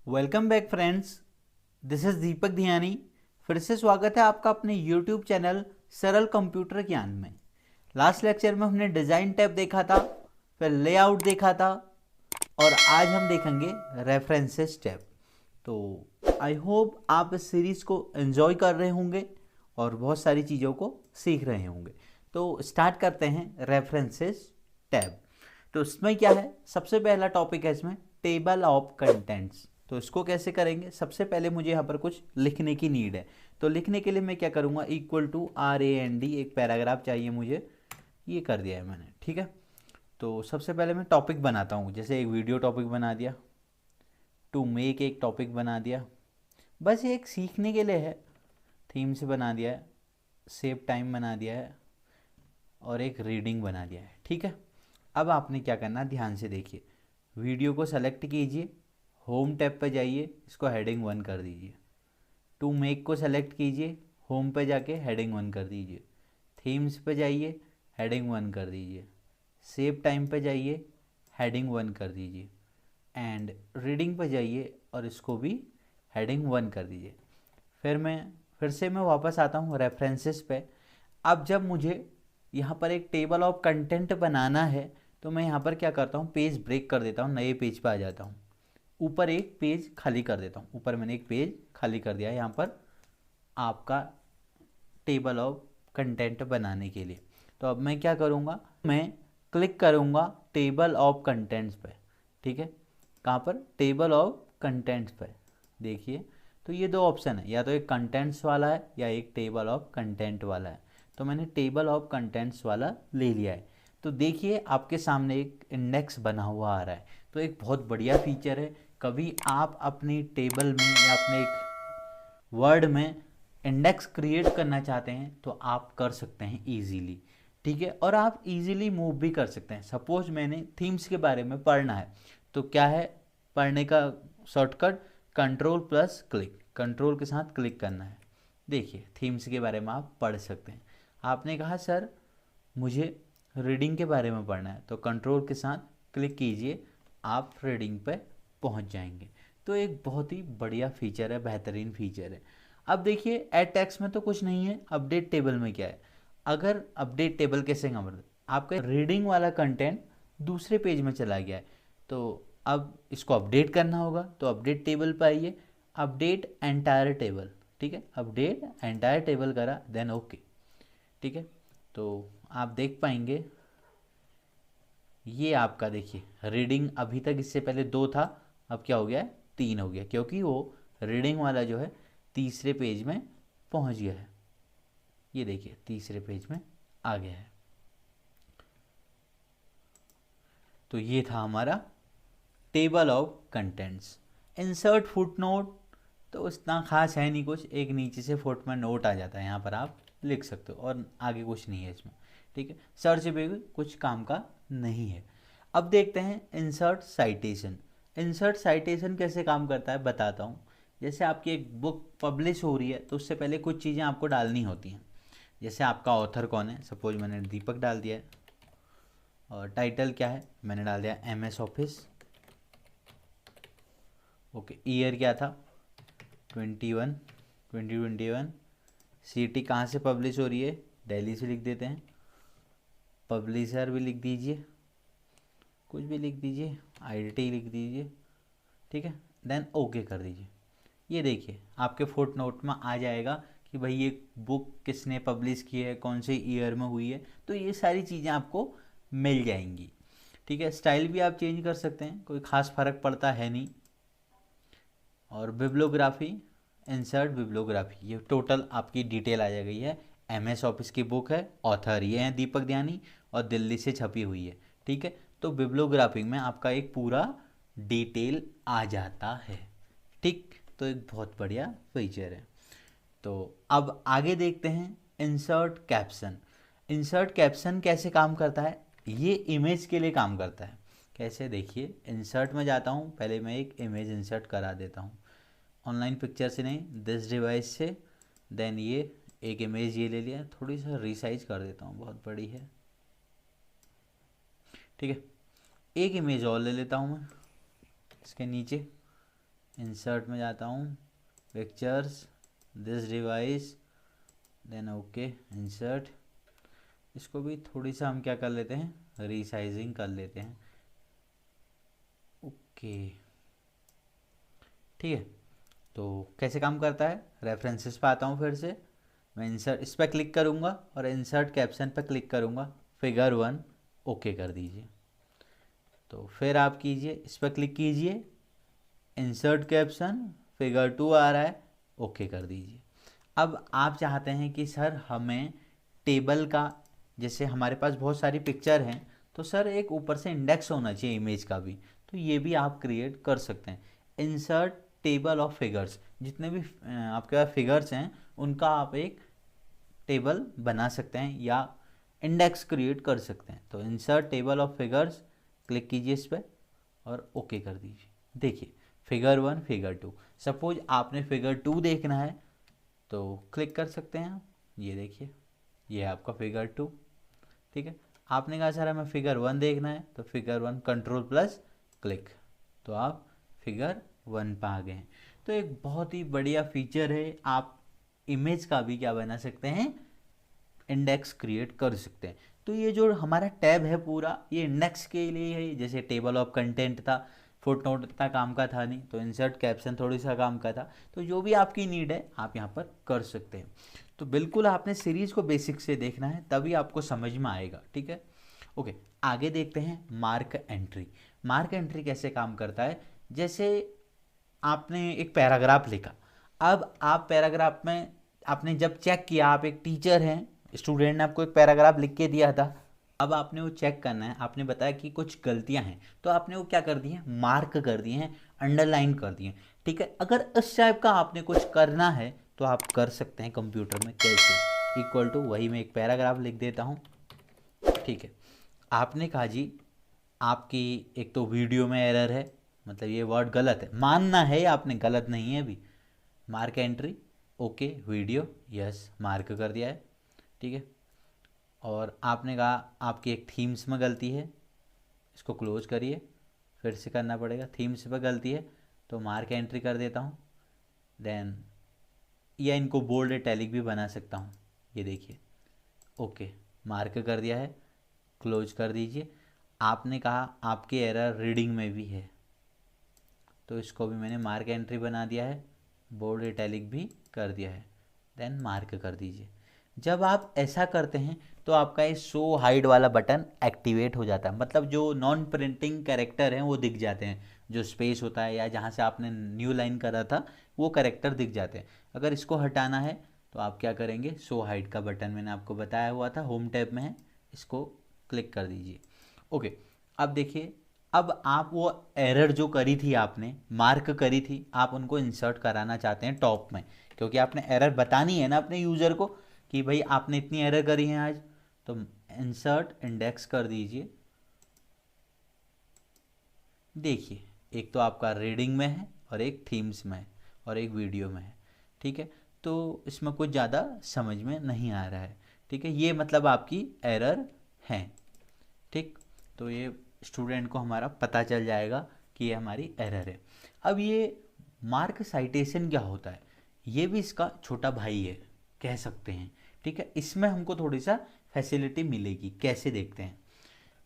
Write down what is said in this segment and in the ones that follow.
Welcome back friends, this is Deepak Dhiyani. फिर से स्वागत है आपका अपने यूट्यूब चैनल सरल कंप्यूटर ज्ञान में। लास्ट लेक्चर में हमने डिज़ाइन टैब देखा था, फिर लेआउट देखा था और आज हम देखेंगे रेफरेंसेस टैब। तो आई होप आप इस सीरीज़ को एंजॉय कर रहे होंगे और बहुत सारी चीज़ों को सीख रहे होंगे। तो स्टार्ट करते हैं रेफरेंसेस टैब। तो इसमें क्या है, सबसे पहला टॉपिक है इसमें टेबल ऑफ कंटेंट्स। तो इसको कैसे करेंगे, सबसे पहले मुझे यहाँ पर कुछ लिखने की नीड है। तो लिखने के लिए मैं क्या करूँगा, इक्वल टू RAND, एक पैराग्राफ चाहिए मुझे, ये कर दिया है मैंने। ठीक है, तो सबसे पहले मैं टॉपिक बनाता हूँ, जैसे एक वीडियो टॉपिक बना दिया, टू मेक एक टॉपिक बना दिया, बस ये एक सीखने के लिए है। थीम से बना दिया है, सेव टाइम बना दिया है और एक रीडिंग बना दिया है। ठीक है, अब आपने क्या करना, ध्यान से देखिए। वीडियो को सेलेक्ट कीजिए, होम टैब पर जाइए, इसको हेडिंग 1 कर दीजिए। टू मेक को सेलेक्ट कीजिए, होम पे जाके हेडिंग 1 कर दीजिए। थीम्स पे जाइए, हेडिंग 1 कर दीजिए। सेव टाइम पे जाइए, हेडिंग 1 कर दीजिए। एंड रीडिंग पे जाइए और इसको भी हेडिंग 1 कर दीजिए। फिर से मैं वापस आता हूँ रेफरेंसेस पे। अब जब मुझे यहाँ पर एक टेबल ऑफ कंटेंट बनाना है तो मैं यहाँ पर क्या करता हूँ, पेज ब्रेक कर देता हूँ, नए पेज पे आ जाता हूँ। ऊपर एक पेज खाली कर देता हूँ, ऊपर मैंने एक पेज खाली कर दिया है यहाँ पर आपका टेबल ऑफ कंटेंट बनाने के लिए। तो अब मैं क्या करूँगा, मैं क्लिक करूँगा टेबल ऑफ कंटेंट्स पे। ठीक है, कहाँ पर, टेबल ऑफ कंटेंट्स पे। देखिए, तो ये दो ऑप्शन है, या तो एक कंटेंट्स वाला है या एक टेबल ऑफ कंटेंट वाला है। तो मैंने टेबल ऑफ कंटेंट्स वाला ले लिया है। तो देखिए आपके सामने एक इंडेक्स बना हुआ आ रहा है। तो एक बहुत बढ़िया फीचर है। कभी आप अपनी टेबल में या अपने एक वर्ड में इंडेक्स क्रिएट करना चाहते हैं तो आप कर सकते हैं इजीली। ठीक है, और आप इजीली मूव भी कर सकते हैं। सपोज मैंने थीम्स के बारे में पढ़ना है, तो क्या है पढ़ने का shortcut, control plus click, control के साथ क्लिक करना है। देखिए थीम्स के बारे में आप पढ़ सकते हैं। आपने कहा सर मुझे रीडिंग के बारे में पढ़ना है, तो कंट्रोल के साथ क्लिक कीजिए, आप रीडिंग पे पहुंच जाएंगे। तो एक बहुत ही बढ़िया फीचर है, बेहतरीन फीचर है। अब देखिए ऐड टेक्स्ट में तो कुछ नहीं है, अपडेट टेबल में क्या है। अगर अपडेट टेबल कैसे काम करते, आपका रीडिंग वाला कंटेंट दूसरे पेज में चला गया है, तो अब इसको अपडेट करना होगा। तो अपडेट टेबल पर आइए, अपडेट एंटायर टेबल। ठीक है, अपडेट एंटायर टेबल करा, देन ओके। ठीक है, तो आप देख पाएंगे ये आपका, देखिए रीडिंग अभी तक इससे पहले 2 था, अब क्या हो गया है, 3 हो गया, क्योंकि वो रीडिंग वाला जो है तीसरे पेज में पहुंच गया है। ये देखिए तीसरे पेज में आ गया है। तो ये था हमारा table of contents. Insert foot note, तो इतना खास है नहीं कुछ, एक नीचे से फुट में नोट आ जाता है, यहाँ पर आप लिख सकते हो और आगे कुछ नहीं है इसमें। ठीक है, सर्च भी कुछ काम का नहीं है। अब देखते हैं इंसर्ट साइटेशन। इंसर्ट साइटेशन कैसे काम करता है बताता हूँ। जैसे आपकी एक बुक पब्लिश हो रही है तो उससे पहले कुछ चीज़ें आपको डालनी होती हैं। जैसे आपका ऑथर कौन है, सपोज मैंने दीपक डाल दिया है, और टाइटल क्या है, मैंने डाल दिया MS ऑफिस। ओके, ईयर क्या था, 2021। CT कहाँ से पब्लिश हो रही है, दिल्ली से लिख देते हैं। पब्लिशर भी लिख दीजिए, कुछ भी लिख दीजिए, IDT लिख दीजिए। ठीक है, देन ओके कर दीजिए। ये देखिए आपके फुट नोट में आ जाएगा कि भाई ये बुक किसने पब्लिश की है, कौन से ईयर में हुई है। तो ये सारी चीज़ें आपको मिल जाएंगी। ठीक है, स्टाइल भी आप चेंज कर सकते हैं, कोई ख़ास फ़र्क पड़ता है नहीं। और बिब्लोग्राफी, इंसर्ट बिब्लोग्राफी, ये टोटल आपकी डिटेल आ जा गई है। MS ऑफिस की बुक है, ऑथर ये हैं दीपक दयानी और दिल्ली से छपी हुई है। ठीक है, तो बिब्लोग्राफी में आपका एक पूरा डिटेल आ जाता है। ठीक, तो एक बहुत बढ़िया फीचर है। तो अब आगे देखते हैं इंसर्ट कैप्शन। इंसर्ट कैप्शन कैसे काम करता है, ये इमेज के लिए काम करता है। कैसे, देखिए इंसर्ट में जाता हूँ, पहले मैं एक इमेज इंसर्ट करा देता हूँ, ऑनलाइन पिक्चर से नहीं, दिस डिवाइस से। देन ये एक इमेज ये ले लिया, थोड़ी सा रिसाइज कर देता हूँ, बहुत बड़ी है। ठीक है, एक इमेज और ले लेता हूँ मैं इसके नीचे। इंसर्ट में जाता हूँ, pictures, this device, then okay insert. इसको भी थोड़ी सा हम क्या कर लेते हैं, रीसाइजिंग कर लेते हैं। ओके ठीक है। तो कैसे काम करता है, रेफरेंसेस पे आता हूँ फिर से, मैं इंसर्ट इस पर क्लिक करूँगा और इंसर्ट कैप्शन पर क्लिक करूँगा, फिगर 1 ओके कर दीजिए। तो फिर आप कीजिए, इस पर क्लिक कीजिए, इंसर्ट कैप्शन, फिगर 2 आ रहा है, ओके कर दीजिए। अब आप चाहते हैं कि सर हमें टेबल का, जैसे हमारे पास बहुत सारी पिक्चर हैं तो सर एक ऊपर से इंडेक्स होना चाहिए इमेज का भी, तो ये भी आप क्रिएट कर सकते हैं। इंसर्ट टेबल ऑफ फिगर्स, जितने भी आपके पास फिगर्स हैं उनका आप एक टेबल बना सकते हैं या इंडेक्स क्रिएट कर सकते हैं। तो insert table of figures click कीजिए इस पर और ओके कर दीजिए। देखिए फिगर 1, फिगर 2, सपोज आपने फिगर 2 देखना है तो क्लिक कर सकते हैं आप, ये देखिए ये है आपका फिगर 2। ठीक है, आपने कहा सर हमें फिगर 1 देखना है तो फिगर 1 कंट्रोल प्लस क्लिक, तो आप फिगर 1 पे आ गए हैं। तो एक बहुत ही बढ़िया फीचर है, आप इमेज का भी क्या बना सकते हैं, इंडेक्स क्रिएट कर सकते हैं। तो ये जो हमारा टैब है पूरा ये इंडेक्स के लिए है, जैसे टेबल ऑफ कंटेंट था, फुटनोट इतना काम का था नहीं, तो इंसर्ट कैप्शन थोड़ी सा काम का था। तो जो भी आपकी नीड है आप यहाँ पर कर सकते हैं। तो बिल्कुल आपने सीरीज़ को बेसिक से देखना है तभी आपको समझ में आएगा। ठीक है, ओके आगे देखते हैं मार्क एंट्री। मार्क एंट्री कैसे काम करता है, जैसे आपने एक पैराग्राफ लिखा, अब आप पैराग्राफ में आपने जब चेक किया, आप एक टीचर हैं, स्टूडेंट ने आपको एक पैराग्राफ लिख के दिया था, अब आपने वो चेक करना है, आपने बताया कि कुछ गलतियां हैं तो आपने वो क्या कर दी हैं, मार्क कर दिए हैं, अंडरलाइन कर दिए हैं। ठीक है, अगर इस टाइप का आपने कुछ करना है तो आप कर सकते हैं कंप्यूटर में। कैसे, इक्वल टू वही मैं एक पैराग्राफ लिख देता हूँ। ठीक है, आपने कहा जी आपकी एक तो वीडियो में एरर है, मतलब ये वर्ड गलत है, मानना है आपने गलत नहीं है अभी, mark entry okay video yes mark कर दिया है। ठीक है, और आपने कहा आपकी एक थीम्स में गलती है, इसको क्लोज करिए, फिर से करना पड़ेगा, थीम्स पर गलती है तो मार्क एंट्री कर देता हूँ। देन या इनको बोल्ड इटैलिक भी बना सकता हूँ, ये देखिए ओके मार्क कर दिया है, क्लोज कर दीजिए। आपने कहा आपकी एरर रीडिंग में भी है तो इसको भी मैंने मार्क एंट्री बना दिया है, बोल्ड इटैलिक भी कर दिया है, देन मार्क कर दीजिए। जब आप ऐसा करते हैं तो आपका ये शो हाइड वाला बटन एक्टिवेट हो जाता है, मतलब जो नॉन प्रिंटिंग कैरेक्टर हैं वो दिख जाते हैं, जो स्पेस होता है या जहाँ से आपने न्यू लाइन करा था वो कैरेक्टर दिख जाते हैं। अगर इसको हटाना है तो आप क्या करेंगे, शो हाइड का बटन मैंने आपको बताया हुआ था, होम टैब में है, इसको क्लिक कर दीजिए। ओके, अब देखिए, अब आप वो एरर जो करी थी आपने मार्क करी थी, आप उनको इंसर्ट कराना चाहते हैं टॉप में, क्योंकि आपने एरर बतानी है ना अपने यूज़र को कि भाई आपने इतनी एरर करी है आज, तो इंसर्ट इंडेक्स कर दीजिए। देखिए एक तो आपका रीडिंग में है और एक थीम्स में है और एक वीडियो में है। ठीक है, तो इसमें कुछ ज़्यादा समझ में नहीं आ रहा है। ठीक है, ये मतलब आपकी एरर है। ठीक, तो ये स्टूडेंट को हमारा पता चल जाएगा कि ये हमारी एरर है। अब ये मार्क साइटेशन क्या होता है, ये भी इसका छोटा भाई है कह सकते हैं। ठीक है, इसमें हमको थोड़ी सा फैसिलिटी मिलेगी, कैसे देखते हैं।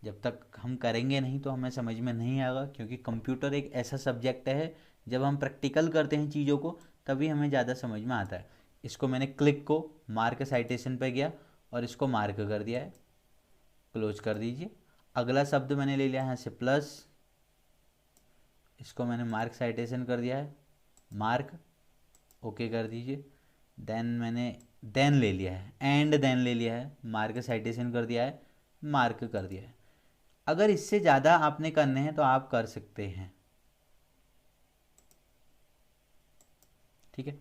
जब तक हम करेंगे नहीं तो हमें समझ में नहीं आएगा, क्योंकि कंप्यूटर एक ऐसा सब्जेक्ट है जब हम प्रैक्टिकल करते हैं चीज़ों को तभी हमें ज़्यादा समझ में आता है। इसको मैंने क्लिक को मार्क साइटेशन पे गया और इसको मार्क कर दिया है, क्लोज कर दीजिए। अगला शब्द मैंने ले लिया है यहाँ से प्लस, इसको मैंने मार्क साइटेशन कर दिया है, मार्क ओके कर दीजिए। देन मैंने देन ले लिया है, एंड देन ले लिया है, मार्क साइटेशन कर दिया है, मार्क कर दिया है। अगर इससे ज़्यादा आपने करने हैं तो आप कर सकते हैं। ठीक है,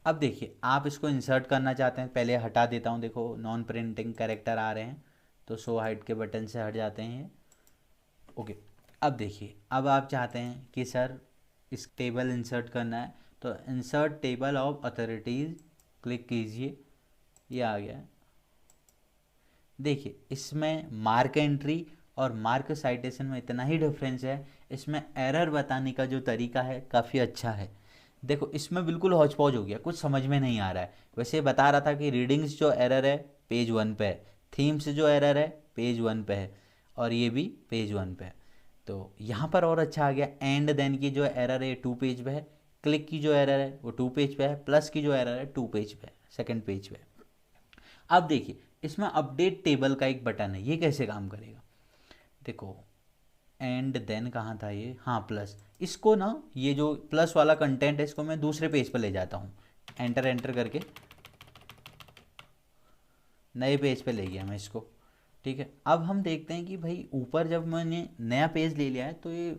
अब देखिए आप इसको इंसर्ट करना चाहते हैं, पहले हटा देता हूँ, देखो नॉन प्रिंटिंग कैरेक्टर आ रहे हैं तो शो हाइड के बटन से हट जाते हैं। ओके, अब देखिए अब आप चाहते हैं कि सर इस टेबल इंसर्ट करना है तो insert table of authorities click कीजिए, ये आ गया है। देखिए इसमें मार्क एंट्री और मार्क साइटेशन में इतना ही डिफरेंस है, इसमें एरर बताने का जो तरीका है काफ़ी अच्छा है। देखो इसमें बिल्कुल हौच पौच हो गया, कुछ समझ में नहीं आ रहा है। वैसे बता रहा था कि रीडिंग्स जो एरर है पेज 1 पे है, थीम्स जो एरर है पेज 1 पे है, और ये भी पेज 1 पे है। तो यहाँ पर और अच्छा आ गया। एंड देन की जो एरर है 2 पेज पे है, क्लिक की जो एरर है वो 2 पेज पे है, प्लस की जो एरर है 2 पेज पे है, सेकेंड पेज पे। अब देखिए इसमें अपडेट टेबल का एक बटन है, ये कैसे काम करेगा। देखो एंड देन कहाँ था ये, हाँ प्लस। इसको ना ये जो प्लस वाला कंटेंट है इसको मैं दूसरे पेज पर ले जाता हूँ, एंटर एंटर करके नए पेज पे ले गया मैं इसको। ठीक है, अब हम देखते हैं कि भाई ऊपर जब मैंने नया पेज ले लिया है तो ये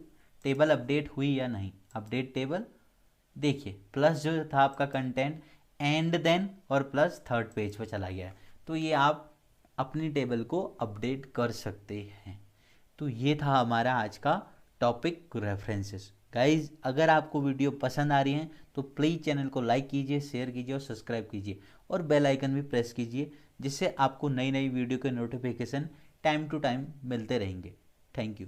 टेबल अपडेट हुई या नहीं। अपडेट टेबल, देखिए प्लस जो था आपका कंटेंट एंड देन और प्लस थर्ड पेज पे चला गया है। तो ये आप अपनी टेबल को अपडेट कर सकते हैं। तो ये था हमारा आज का टॉपिक रेफरेंसेस। गाइज अगर आपको वीडियो पसंद आ रही है तो प्लीज़ चैनल को लाइक कीजिए, शेयर कीजिए और सब्सक्राइब कीजिए, और बेल आइकन भी प्रेस कीजिए, जिससे आपको नई नई वीडियो के नोटिफिकेशन टाइम टू टाइम मिलते रहेंगे। Thank you.